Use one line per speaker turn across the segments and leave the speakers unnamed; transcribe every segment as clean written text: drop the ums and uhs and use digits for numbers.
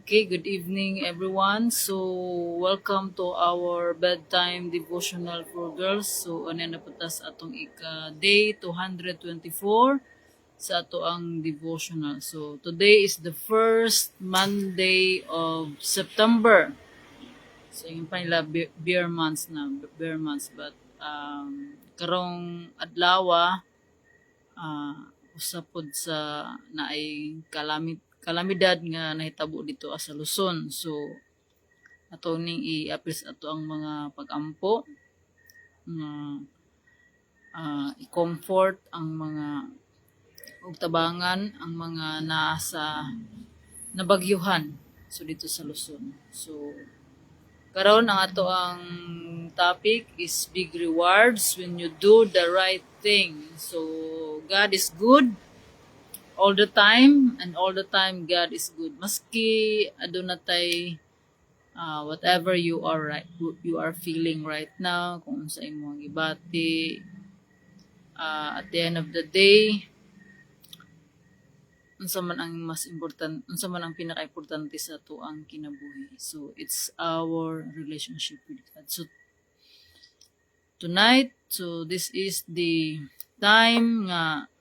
Okay, good evening everyone. So, welcome to our bedtime devotional for girls. So, ano na putas atong day 224 sa ato ang devotional. So, today is the first Monday of September. So, yung pa nila bear months na, bear months. But, karong adlawa, usapod sa naay kalamidad nga nahitabo dito sa Luzon. So ato ning i-appeal ato ang mga pag-ampo nga i-comfort ang mga ug tabangan ang mga nasa nabagyuhan so dito sa Luzon. So karon ang ato ang topic is big rewards when you do the right thing. So God is good all the time, and all the time God is good. Maski aduna tay whatever you are feeling right now, kung sa imong gibati, at the end of the day, unsa man ang unsa man ang pinaka-importante sa ato ang kinabuhi. So it's our relationship with God. So tonight, so this is the time nga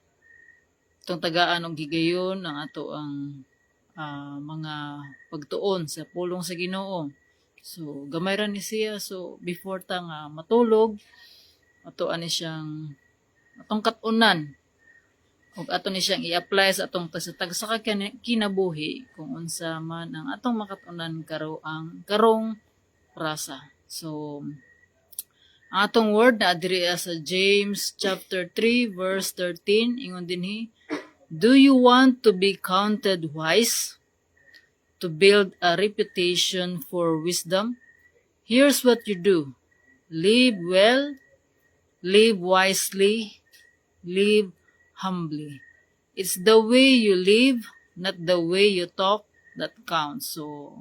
itong tagaan og higayon ang ato ang mga pagtuon sa pulong sa Ginoo. So gamay ra ni siya. So before ta nga matulog, ato ani siyang atong katunan ug ato ni siyang i-apply sa atong tagsa kinabuhi kung unsa man ang atong makatunan karong rasa. So ang atong word na adiri sa James chapter 3 verse 13 ingon dinhi, do you want to be counted wise? To build a reputation for wisdom? Here's what you do. Live well, live wisely, live humbly. It's the way you live, not the way you talk, that counts. So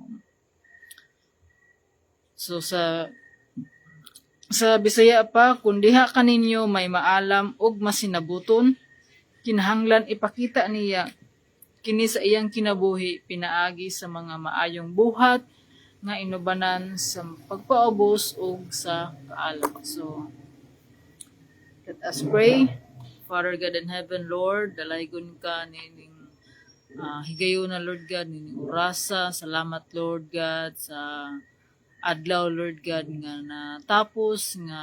sa Bisaya pa, kung diha kaninyo may maalam ug masinabuton, kinahanglan ipakita niya kini sa iyang kinabuhi pinaagi sa mga maayong buhat nga inubanan sa pagpaubos ug sa kaalam. So let us pray. Father God in heaven, Lord, dalaygon ka nining higayon na Lord God, nining orasa. Salamat Lord God sa adlaw Lord God nga natapos nga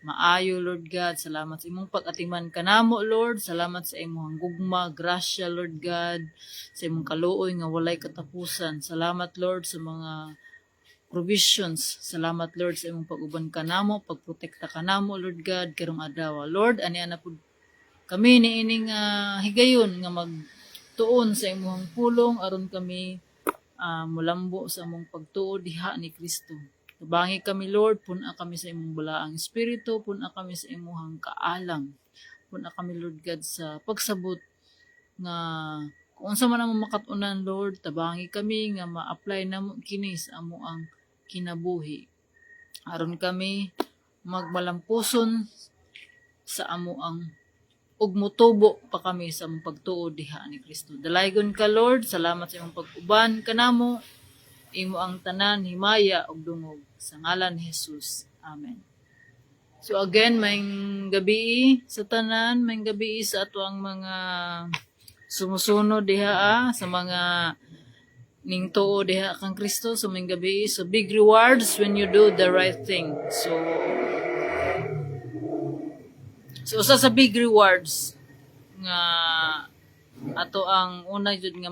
maayo Lord God. Salamat sa imong pag-atiman kanamo Lord. Salamat sa imong gugma, grasya Lord God, sa imong kaluoy nga walay katapusan. Salamat Lord sa mga provisions. Salamat Lord sa imong pag-uban kanamo, pagprotekta kanamo Lord God karong adlaw. Lord, ani ana pud kami niining higayon nga magtuon sa imong pulong aron kami mulambo sa among pagtuo diha ni Kristo. Tabangi kami Lord, puna kami sa imong balaang espiritu, puna kami sa imong kaalam, puna kami Lord God sa pagsabot nga kung unsa man ang makatunan Lord, tabangi kami nga ma-apply namo kini sa amo ang kinabuhi. Aron kami magmalampuson sa amo ang ug mutubo pa kami sa among pagtuo diha ni Kristo. Dalaygon ka Lord, salamat sa imong pag-uban kanamo. Imo ang tanan, himaya ug dungog sa ngalan ni Jesus. Amen. So again, mayng gabi sa tanan, mayng gabi sa ato ang mga sumusunod diha sa mga ning tuo diha kang Kristo. So mayng gabi, so big rewards when you do the right thing. So sa big rewards nga ato ang una jud nga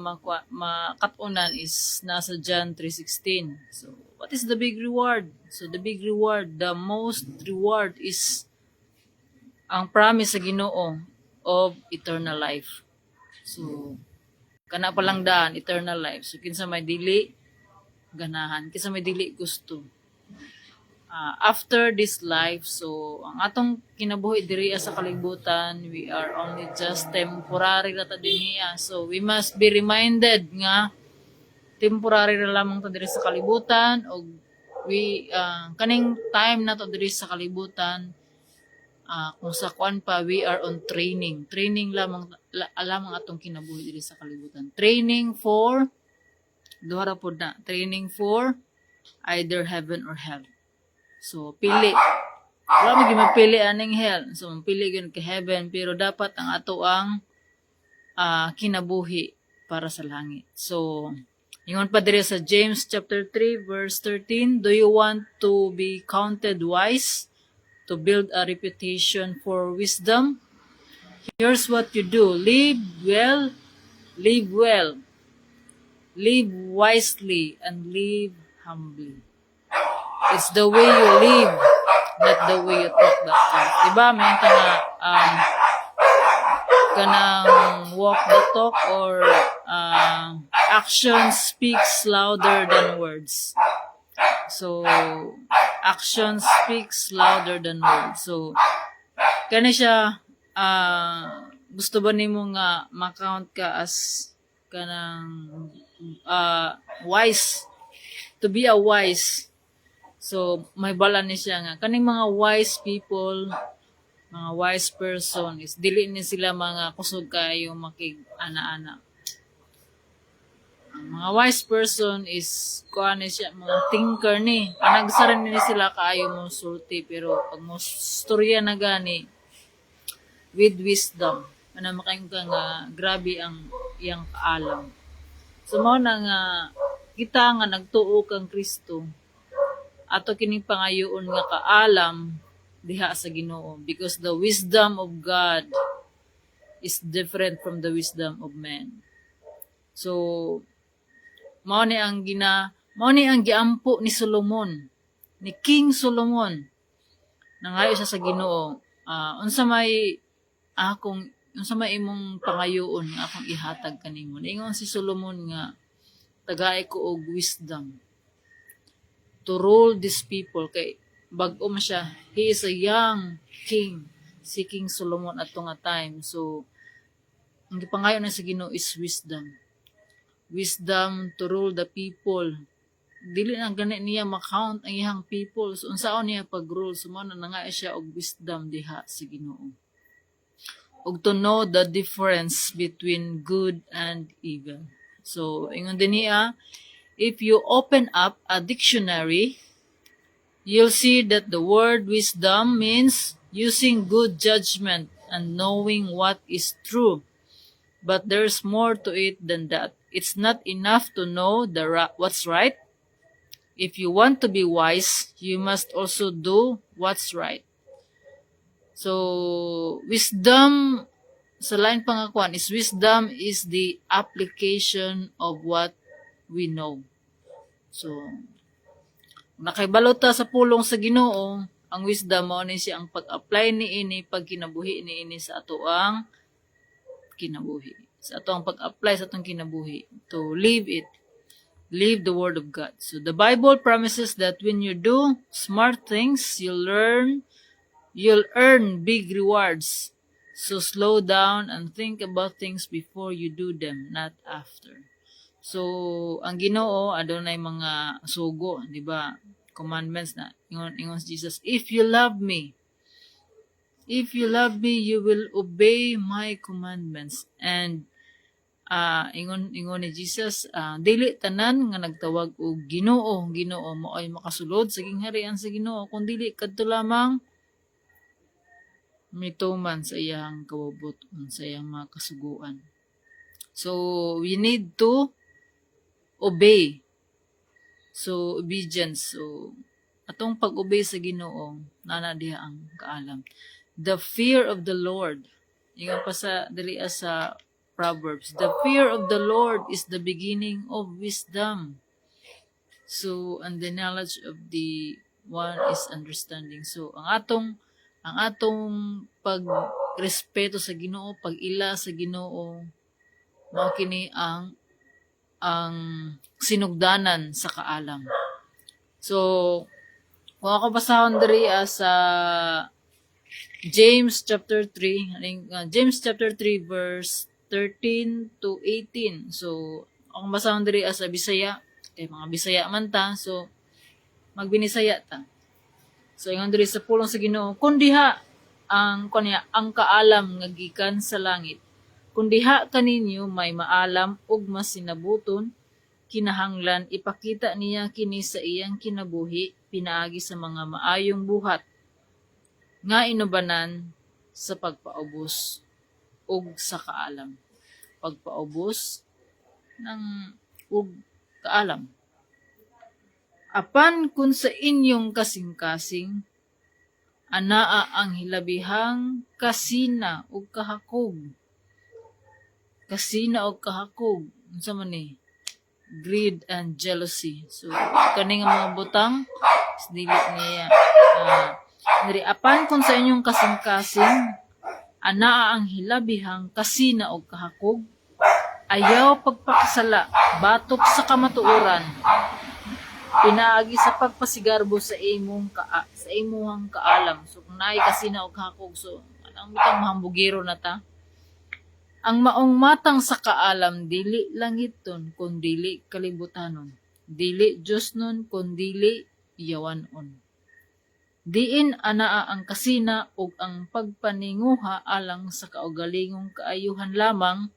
makatunan is nasa John 3:16. So what is the big reward? So the big reward, the most reward is ang promise sa Ginoo of eternal life. So kana pa lang daan eternal life. So kinsa may dili ganahan, kinsa may dili gusto. After this life, so ang atong kinabuhi diri sa kalibutan, we are only just temporary ra ta dinhiya. So we must be reminded nga temporary ra lamang ta diri sa kalibutan, og we kaning time na to diri sa kalibutan, kung sa kuan pa, we are on training lamang atong kinabuhi diri sa kalibutan, training for Duha ra pud na training for either heaven or hell. So pili. Wala mo gimapili aning hell. So pili gyud ka heaven pero dapat ang ato ang kinabuhi para sa langit. So ingon pa diri sa James chapter 3 verse 13, do you want to be counted wise, to build a reputation for wisdom? Here's what you do. Live well, live well, live wisely, and live humbly. It's the way you live, not the way you talk that counts. Diba? May kanang walk the talk or action speaks louder than words. So, action speaks louder than words. So, kani siya, gusto ba nimo nga ma-count ka as kanang wise, to be a wise. So may bala ni siya nga kaning mga wise people, mga wise person is dili ni sila mga kusog kayo makig-ana-ana. Ang mga wise person is kuan ni siya mga thinker ni, panagsaran ni sila kaayo mo sulti pero pag mo storya na gani with wisdom, ana makaing ka nga grabe ang iyang kaalam. So mao na nga kita nga nagtuo kang Kristo, ato kining pangayoon nga kaalam diha sa Ginoo, because the wisdom of God is different from the wisdom of man. So mao ni ang giampo ni Solomon, ni King Solomon. Nangayo siya sa Ginoo, unsa may imong pangayoon nga akong ihatag kanimo. Ingon si Solomon nga tagay ko og wisdom to rule these people, kay bag-o man siya. He is a young king, si King Solomon ato nga time. So ang gipangayo na sa Ginoo is wisdom. Wisdom to rule the people. Dili na gani niya ma-count ang iyang people. So unsaon niya pag-rule? So mao na nga siya og wisdom diha sa Ginoo. Og to know the difference between good and evil. So ingon din niya, if you open up a dictionary, you'll see that the word wisdom means using good judgment and knowing what is true. But there's more to it than that. It's not enough to know what's right. If you want to be wise, you must also do what's right. So, wisdom, sa lain pangakuan, is wisdom is the application of what we know. So, nakaibalot ta sa pulong sa Ginoo, ang wisdom mo ni siya ang pag-apply ni ini, pagkinabuhi ni ini sa ato ang kinabuhi. Sa ato ang pag-apply sa atong kinabuhi. To live it. Live the Word of God. So, the Bible promises that when you do smart things, you'll earn big rewards. So, slow down and think about things before you do them, not after. So, ang Ginoo adunay mga sugo, di ba? Commandments na ingon si Jesus, if you love me, you will obey my commandments. And ingon ni Jesus, dili tanan nga nagtawag og Ginoo mo ay makasulod sa gingharian sa Ginoo, kun dili kadto lamang mituman sa iyang kawabuton, sa iyang mga kasuguan. So we need to obey. So obedience. So atong pag-obey sa Ginoo, nana diha ang kaalam. The fear of the Lord. Ingon pa sa dili sa Proverbs, the fear of the Lord is the beginning of wisdom. So, and the knowledge of the one is understanding. So, ang atong pagrespeto sa Ginoo, pag-ila sa Ginoo, mao kini ang sinugdanan sa kaalam. So, kung ako basahon diri sa James chapter 3, James chapter 3 verse 13 to 18. So, ang basahon diri sa Bisaya, kay mga Bisaya man ta, so magbinisaya ta. So, ingon diri sa pulong sa Ginoo, kun diha ang kaalam nga gikan sa langit, kun diha kaninyo may maalam ug masinabuton, kinahanglan ipakita niya kini sa iyang kinabuhi pinaagi sa mga maayong buhat nga inubanan sa pagpaubos ug sa kaalam. Pagpaubos ng ug kaalam. Apan kung sa inyong kasing-kasing, anaa ang hilabihang kasina ug kahakog. Kasina ug kahakog. Unsa man ni? Greed and jealousy. So, kani nga mga butang, dili niya. Apan kung sa inyong kasing-kasing, anaa ang hilabihang kasina ug kahakog, ayaw pagpakasala, batok sa kamatuoran, pinaagi sa pagpasigarbo sa imuhang kaalam. So kung naay kasina og kahakog, so anong mitang mahambugiro na ta? Ang maong matang sa kaalam dili langiton kun dili kalibutanon, dili Diosnon kun dili iyawanon. Diin anaa ang kasina ug ang pagpaninguha alang sa kaugalingong kaayuhan lamang,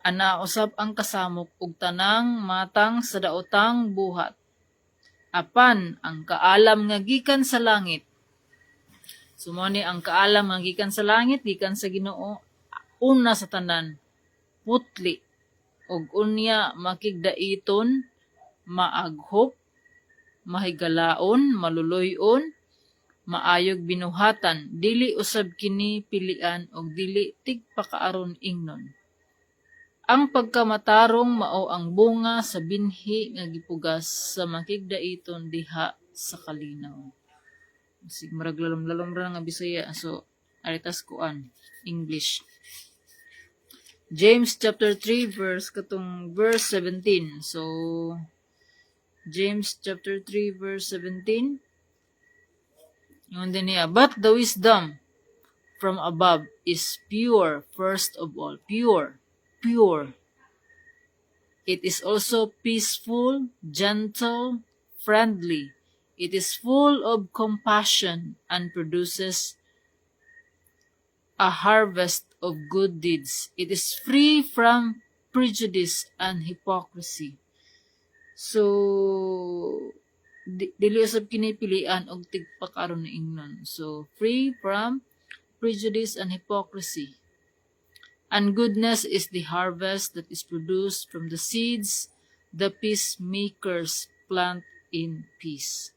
ana usab ang kasamok ug tanang matang sa daotang buhat. Apan ang kaalam nga gikan sa langit. Sumoni ang kaalam nga gikan sa langit, gikan sa Ginoo, una sa tanan, putli ug unya makigdaiton, maaghop, mahigalaon, maluluyon, maayog binuhatan, dili usab kini pilian og dili tigpakaaron ingnon. Ang pagkamatarong mao ang bunga sa binhi nga gipugas sa makigdaiton diha sa kalinaw. Sig marag lalom-lalom ra nga Bisaya, so aritas kuan English. James chapter 3 verse 17. So James chapter 3 verse 17. Yun din niya. But the wisdom from above is pure, first of all. Pure. It is also peaceful, gentle, friendly. It is full of compassion and produces a harvest of good deeds. It is free from prejudice and hypocrisy. So, dili usab kini pilian og tigpakaron ni ingnon. So, free from prejudice and hypocrisy. And goodness is the harvest that is produced from the seeds the peacemakers plant in peace.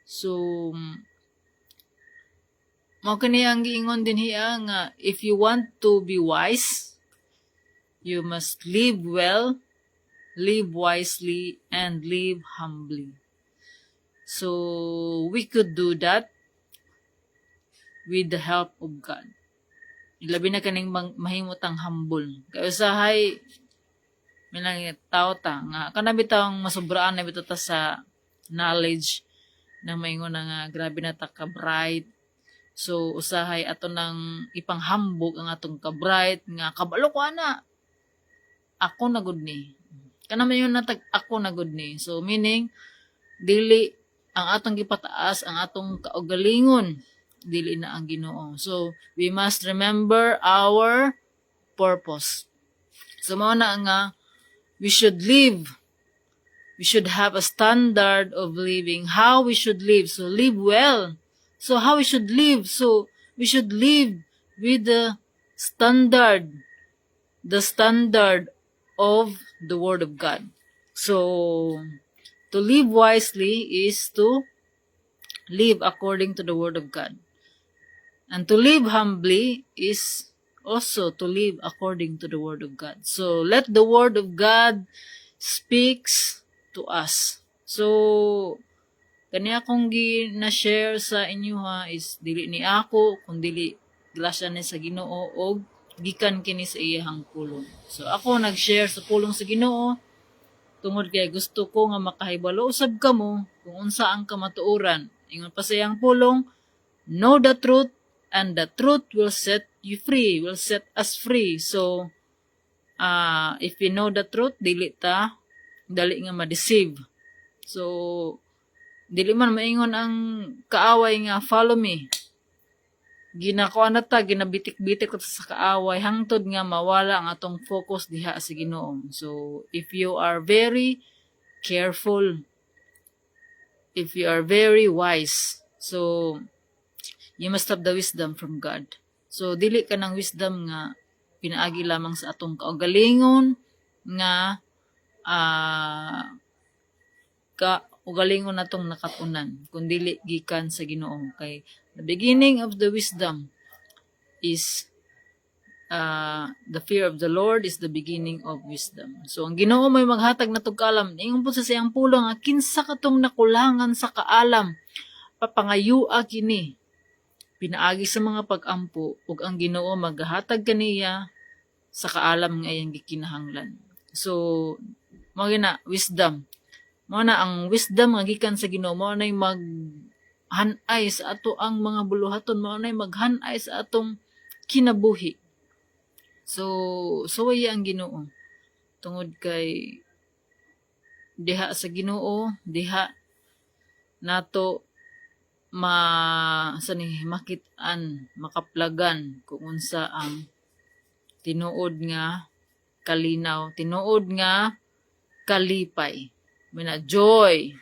So, mao kani ang giingon din hiya nga if you want to be wise, you must live well, live wisely, and live humbly. So, we could do that with the help of God. Ilabi na kaning mahimutang humble. Kaya usahay, minang tao ta, nga kanabi taong masubraan na bito ta sa knowledge na maingon na nga grabe na ta ka-bright. So, usahay ato nang ipanghambog ang atong ka-bright, nga kabalo ko ana. Ako na good ni. Kanama yun natag ako na good ni. So, meaning, dili ang atong gipataas, ang atong kaugalingon, dili na ang Ginoo. So, we must remember our purpose. So, mao na nga, we should live. We should have a standard of living. How we should live. So, live well. So, how we should live. So, we should live with the standard of the Word of God. So, to live wisely is to live according to the Word of God. And to live humbly is also to live according to the Word of God. So, let the Word of God speaks to us. So, kaniya kong na-share sa inyo ha is dili ni ako, kung dili grasya ni sa Ginoo o gikan kini sa iyang pulong. So, ako nag-share sa pulong sa Ginoo tungod kay gusto ko nga makahibalo usab kamo kung unsa ang kamatuoran. Ingon pa sa iyang pulong, know the truth, and the truth will set you free, will set us free. So, if we know the truth, dili nga ma-deceive. So, dili man maingon ang kaaway nga, follow me. ginakuan na ta, ginabitik-bitik ko sa kaaway hangtod nga mawala ang atong focus diha sa Ginoo. So if you are very careful, if you are very wise, so you must have the wisdom from God. So dili ka ng wisdom nga pinaagi lamang sa atong kaugalingon nga kaugalingon natong nakatunan, kun dili gikan sa Ginoo. Kay the beginning of the wisdom is the fear of the Lord is the beginning of wisdom. So ang Ginoo may maghatag na tug kaalam, ingon po sa siyang pulo nga kinsa katong nakulangan sa kaalam, papangayua kini pinaagi sa mga pag-ampo ug ang Ginoo maghatag kaniya sa kaalam nga iyang gikinahanglan. So mao na wisdom. Mao na ang wisdom nga gikan sa Ginoo, mao nay maghanay sa ato ang mga buluhaton, mao nay maghanay sa atong kinabuhi. So suway ang Ginoo tungod kay diha sa Ginoo, diha nato makit-an, makaplagan kung unsa ang tinuod nga kalinaw, tinuod nga kalipay, may na joy.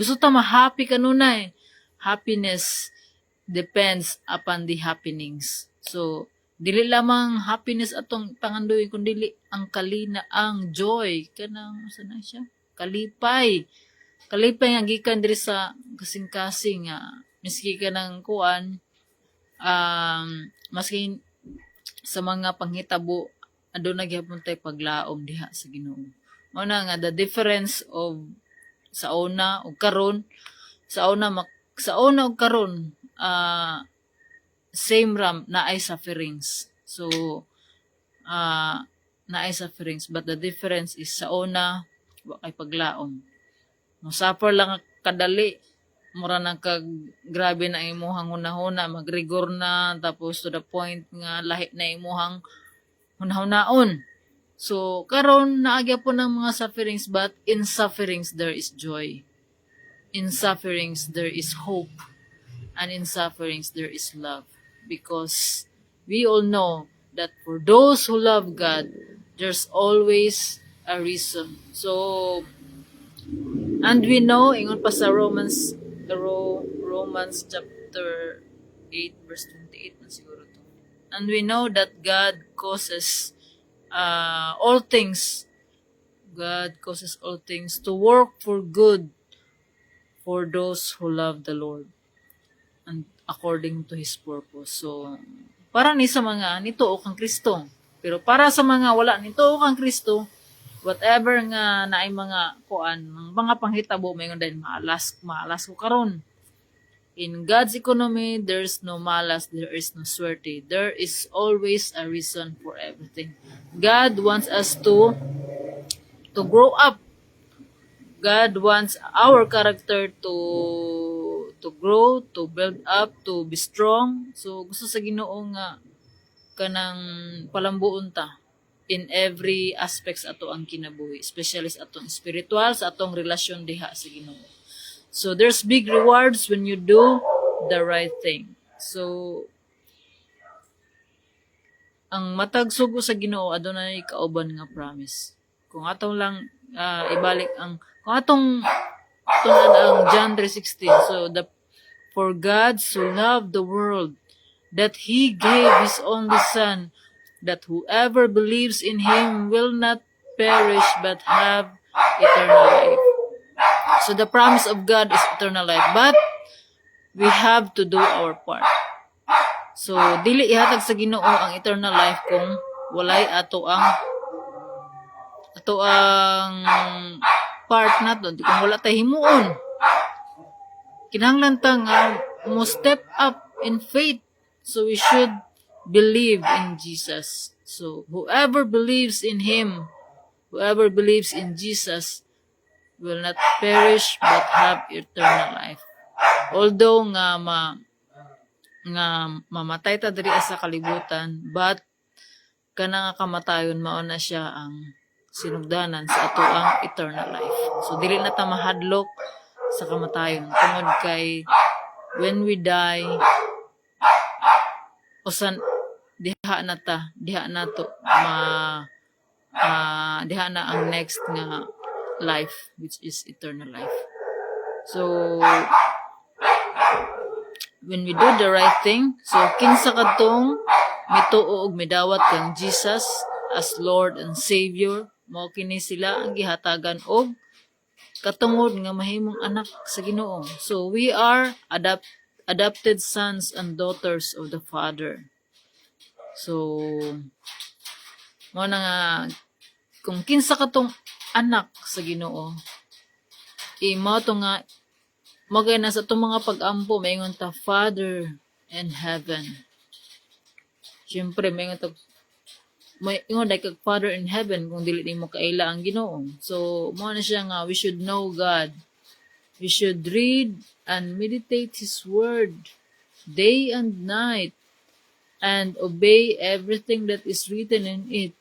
Gusto ta ma-happy kanunay. Happiness depends upon the happenings. So dili lamang happiness atong pangandoy kundi ang kalina, ang joy kanang sana siya kalipay nga gikan diri sa kasing-kasing nga miski kanang kuan maski sa mga panghitabo aduna gyapon tay paglaom diha sa Ginoo. Mao na nga the difference of sa una ug karon, sa una ug karon same ram na ay sufferings. So na ay sufferings, but the difference is sa una wa kay paglaom. No suffer lang kadali, mura na kag grabe na imuhang hunahuna, magrigor na, tapos to the point nga lahi na imuhang hunahunaon. So karon naagya po ng mga sufferings, but in sufferings there is joy. In sufferings there is hope. And in sufferings there is love. Because we all know that for those who love God, there's always a reason. So, and we know, ingon pa sa Romans chapter 8 verse 28 na siguro to. And we know that God causes all things to work for good for those who love the Lord and according to His purpose. So, para ni sa mga nituo kang Kristo. Pero para sa mga wala nituo kang Kristo, whatever nga naay mga kuan, mga panghitabo mayon din maalas ko karon. In God's economy, there's no malas, there is no swerte. There is always a reason for everything. God wants us to grow up. God wants our character to grow, to build up, to be strong. So gusto sa Ginoo nga kanang palambuon ta in every aspects ato ang kinabuhi, especially sa atong spiritual, sa atong relasyon diha sa Ginoo. So there's big rewards when you do the right thing. So ang matag sugo sa Ginoo adunay kauban nga promise. Kung atong lang ibalik ang kung atong tunan ang John 3:16. So for God so loved the world that He gave His only Son, that whoever believes in Him will not perish but have eternal life. So the promise of God is eternal life, but we have to do our part. So dili ihatag sa Ginoo ang eternal life kung walay ato ang part nato, kung wala tay himuon. Kinahanglan ta nga mo step up in faith. So we should believe in Jesus. So whoever believes in Him, whoever believes in Jesus will not perish but have eternal life. Although nga mamatay ta diri sa kalibutan, but kana nga kamatayon mao na siya ang sinugdanan sa ato ang eternal life. So dili na ta mahadlok sa kamatayon tungod kay when we die usan diha na ta, diha na to diha na ang next nga life, which is eternal life. So when we do the right thing, so kinsa kadtong mituo og midawat kang Jesus as Lord and Savior, mao kini sila ang gihatagan og katungod nga mahimong anak sa Ginoo. So we are adopted sons and daughters of the Father. So mao na nga kung kinsa katong anak sa Ginoo, mao to nga magay na sa itong mga pag-ampo, maingon ta, Father in heaven. Siyempre, maingon ta, maingon dahil kag Father in heaven, kung dili mo kaila ang Ginoo. So, mo na siya nga, we should know God. We should read and meditate His Word day and night and obey everything that is written in it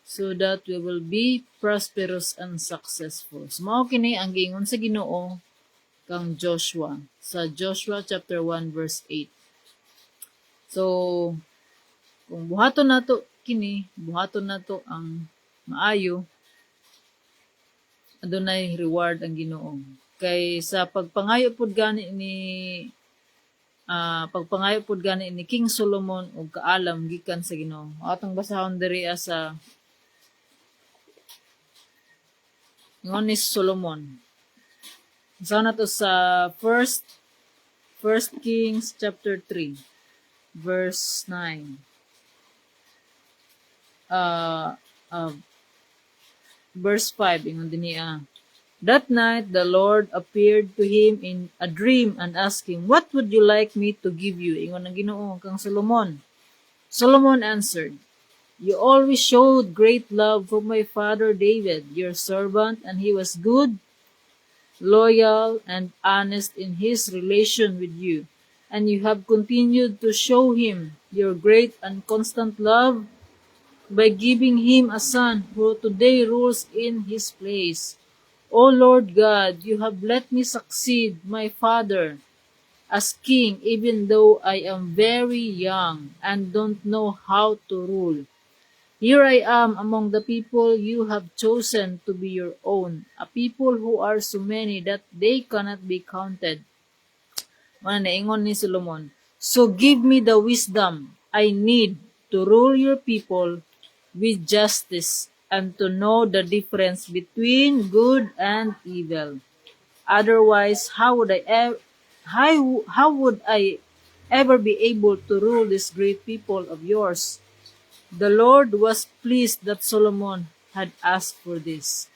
so that we will be prosperous and successful. So, mao kini ang giingon sa Ginoo kang Joshua sa Joshua chapter 1 verse 8. So kung buhaton nato kini, buhaton nato ang maayo, adunay reward ang Ginoo. Kay sa pagpangayo pud gani ni King Solomon og kaalam gikan sa Ginoo. Atong basahon diri sa ingon ni Solomon. So na to sa First Kings chapter 3 verse 9. Verse 5 ingon dinhi That night the Lord appeared to him in a dream and asked him, "What would you like me to give you?" Ingon ang Ginoo kang Solomon. Solomon answered, "You always showed great love for my father David, your servant, and he was good, loyal, and honest in his relation with you, and you have continued to show him your great and constant love by giving him a son who today rules in his place. O Lord God, you have let me succeed my father as king even though I am very young and don't know how to rule. Here I am among the people you have chosen to be your own, a people who are so many that they cannot be counted." Naingon ni Solomon, "So give me the wisdom I need to rule your people with justice and to know the difference between good and evil. Otherwise, how would I ever be able to rule this great people of yours?" The Lord was pleased that Solomon had asked for this.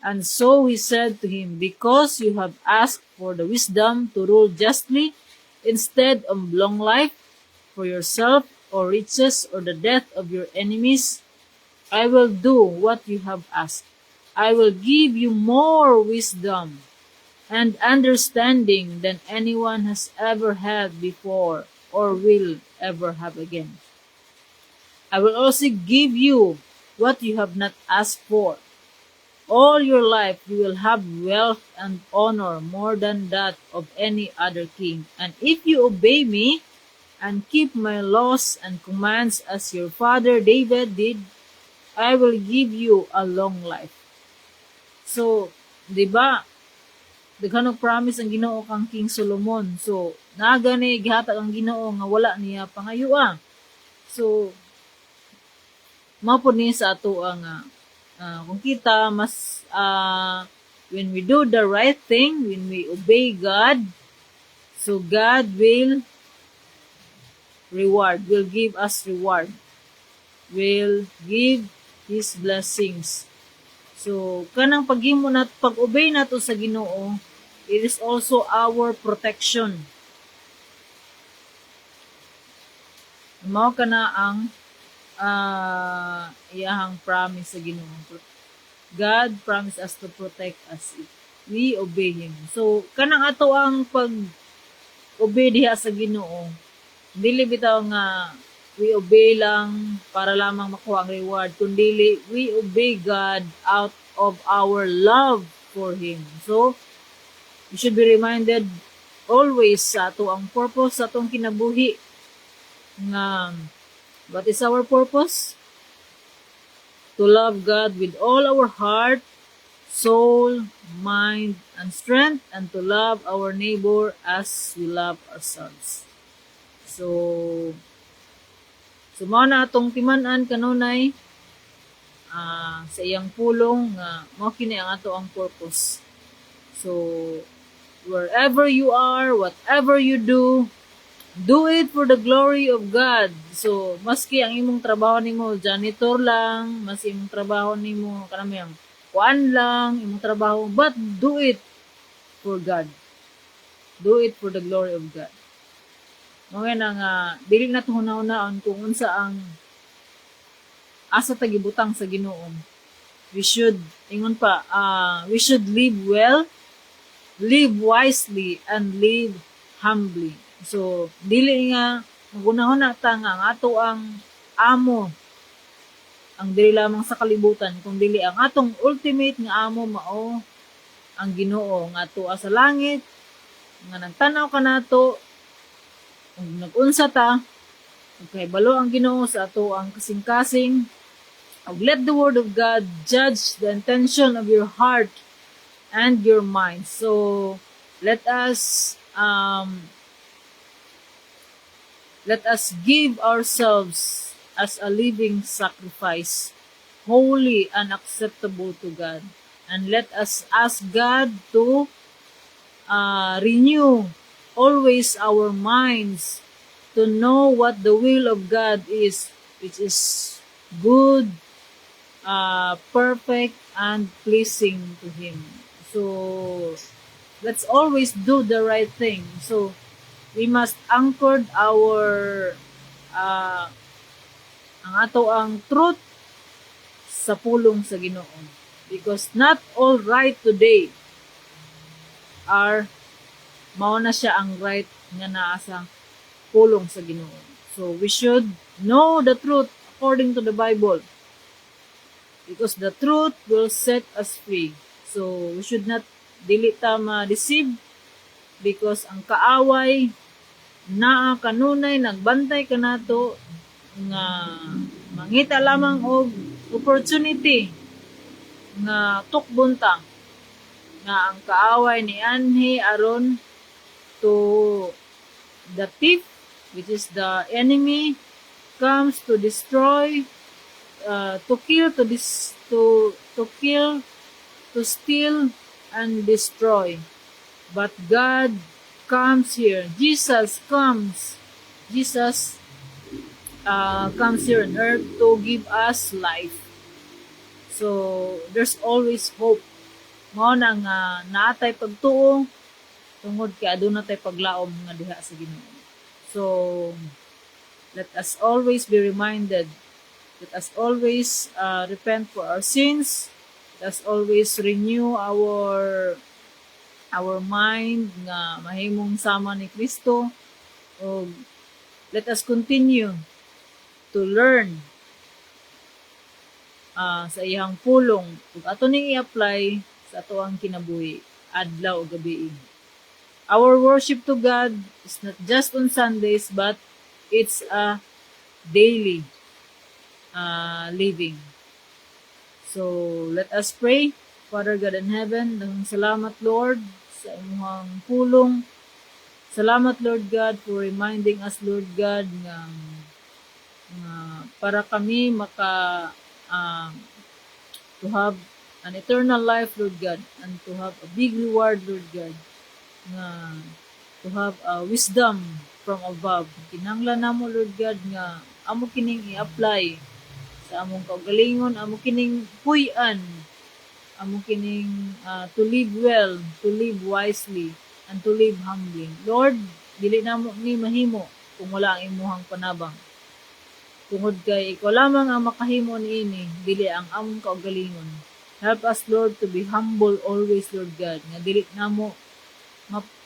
And so he said to him, "Because you have asked for the wisdom to rule justly instead of long life for yourself or riches or the death of your enemies, I will do what you have asked. I will give you more wisdom and understanding than anyone has ever had before or will ever have again. I will also give you what you have not asked for. All your life you will have wealth and honor more than that of any other king. And if you obey me and keep my laws and commands as your father David did, I will give you a long life." So, di ba, daghanong promise ang Ginoo kang King Solomon. So, nagani gihatag ang Ginoo nga wala niya pangayua. So, mapod ni sa ato ang kung kita mas when we do the right thing, when we obey God, so God will give us reward, will give His blessings. So kanang paghimo nat pag-obey nato sa Ginoo, it is also our protection. Mao kana ang iyahang promise sa Ginoo. God promised us to protect us if we obey Him. So, kanang ato ang pag-obey diha sa Ginoo, dili bitaw nga we obey lang para lamang makuha ang reward, kundi we obey God out of our love for Him. So, we should be reminded always sa ato ang purpose sa atong kinabuhi. nga what is our purpose? To love God with all our heart, soul, mind, and strength, and to love our neighbor as we love ourselves. So mao na atong timan-an kanunay sa iyang pulong nga mao kini ang ato ang purpose. So wherever you are, whatever you do it for the glory of God. So maski ang imong trabaho nimo janitor lang, mas imong trabaho nimo kanang kuan lang imong trabaho, but do it for God. Do it for the glory of God. Mao na nga dili na tuhuna-hunaon kung unsa ang asa tagibutang sa Ginoo. We should we should live well, live wisely, and live humbly. So dili nga magunahon na ta nga ang ato ang amo ang dili lamang sa kalibutan, kung dili ang atong ultimate nga amo mao ang Ginoo nga tuwa sa langit, nga nagtanaw kanato ug nag-unsa ta ug kahibalo ang Ginoo sa ato ang kasing-kasing. ug let the word of God judge the intention of your heart and your mind. So let us give ourselves as a living sacrifice, holy and acceptable to God. And let us ask God to renew always our minds to know what the will of God is, which is good, perfect, and pleasing to Him. So let's always do the right thing. So we must anchor our ang ato ang truth sa pulong sa Ginoo, because not all right today are mao na siya ang right nga naa sa pulong sa Ginoo. So we should know the truth according to the Bible, because the truth will set us free. So we should not dili ta ma-deceive, because ang kaaway naa kanunay nagbantay kanato nga mangita lamang og opportunity nga tukbunta nga ang kaaway ni anhi aron to the thief, which is the enemy, comes to destroy, to kill, to steal and destroy. But God comes here. Jesus comes here on earth to give us life. So there's always hope. Mao na nga naatay pagtuo tungod kay aduna tay paglaom nga diha sa Ginoo. So let us always be reminded. Let us always repent for our sins. Let us always renew our mind nga mahimong sama ni Kristo. O let us continue to learn sa iyang pulong ug ato ning i-apply sa ato ang kinabuhi adlaw ug gabi. Our worship to God is not just on Sundays, but it's a daily living. So let us pray. Father God in heaven, daghang salamat Lord sa imong pulong. Salamat Lord God for reminding us Lord God nga para kami to have an eternal life Lord God, and to have a big reward Lord God, nga to have wisdom from above. Kinahanglan namo Lord God nga amo kining i-apply sa among kaugalingon, amo kining puy-an, amo kining to live well, to live wisely, and to live humbly. Lord, dili namo ni mahimo kung wala ang imuhang panabang. Tungod kay ikaw lamang ang makahimo niini, dili ang among kaugalingon. Help us Lord to be humble always Lord God, nga dili namo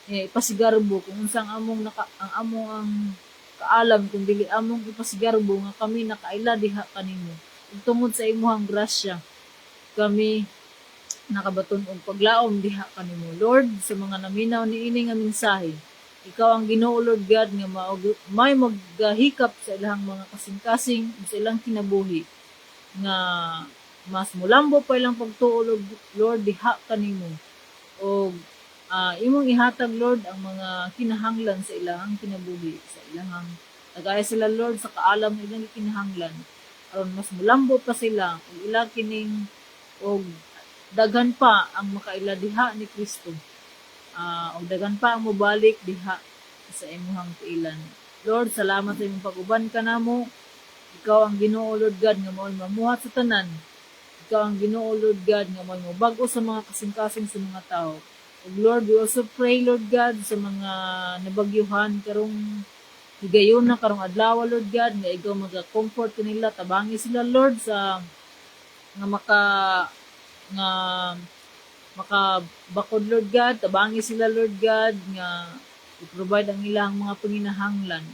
ipasigarbo kung unsang among ang among ang kaalam, kung dili among ipasigarbo nga kami nakaila diha kanimo. Ug tungod sa imuhang grasya, kami nakabaton og paglaom diha kanimo. Lord, sa mga naminaw niini nga mensahe, Ikaw ang Ginoo Lord God nga may maghikap sa ilang mga kasing-kasing sa ilang kinabuhi nga mas mulambo pa ilang pagtuo Lord diha kanimo o imong ihatag Lord ang mga kinahanglan sa ilang kinabuhi sa ilang nagaya sila Lord sa kaalam ng ilang kinahanglan aron mas mulambo pa sila ug ila kining og daghan pa ang makaila diha ni Kristo og daghan pa ang mobalik diha sa imong kailan. Lord, salamat sa imong pag-uban kanamo. Ikaw ang Ginoo Lord God nga mao'y mamuhat sa tanan. Ikaw ang Ginoo Lord God nga mao'y mobag-o sa mga kasing-kasing sa mga tao. Ug Lord, we also pray Lord God sa mga nabagyuhan karong higayon na karong adlaw Lord God nga ikaw maga-comfort kanila tabangi sila Lord sa nga nga makabakod Lord God, tabangi sila Lord God nga i-provide ang ilang mga panginahanglan.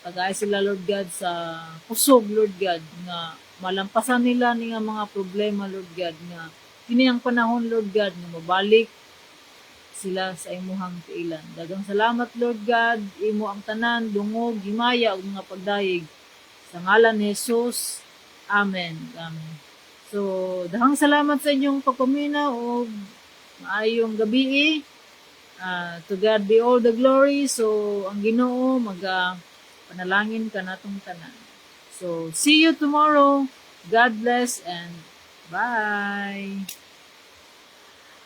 Tagay sila Lord God sa kusog Lord God nga malampasan nila ni nga mga problema Lord God nga kini ang panahon Lord God nga mabalik sila sa imuhang kailan. Daghang salamat Lord God, imo ang tanan, dungog, himaya ug mga pagdayeg sa ngalan ni Jesus. Amen. Amen. So, daghang salamat sa inyong pagkumina o maayong gabi. To God be all the glory. So, ang Ginoo panalangin ka natong tanan. So, see you tomorrow. God bless and bye.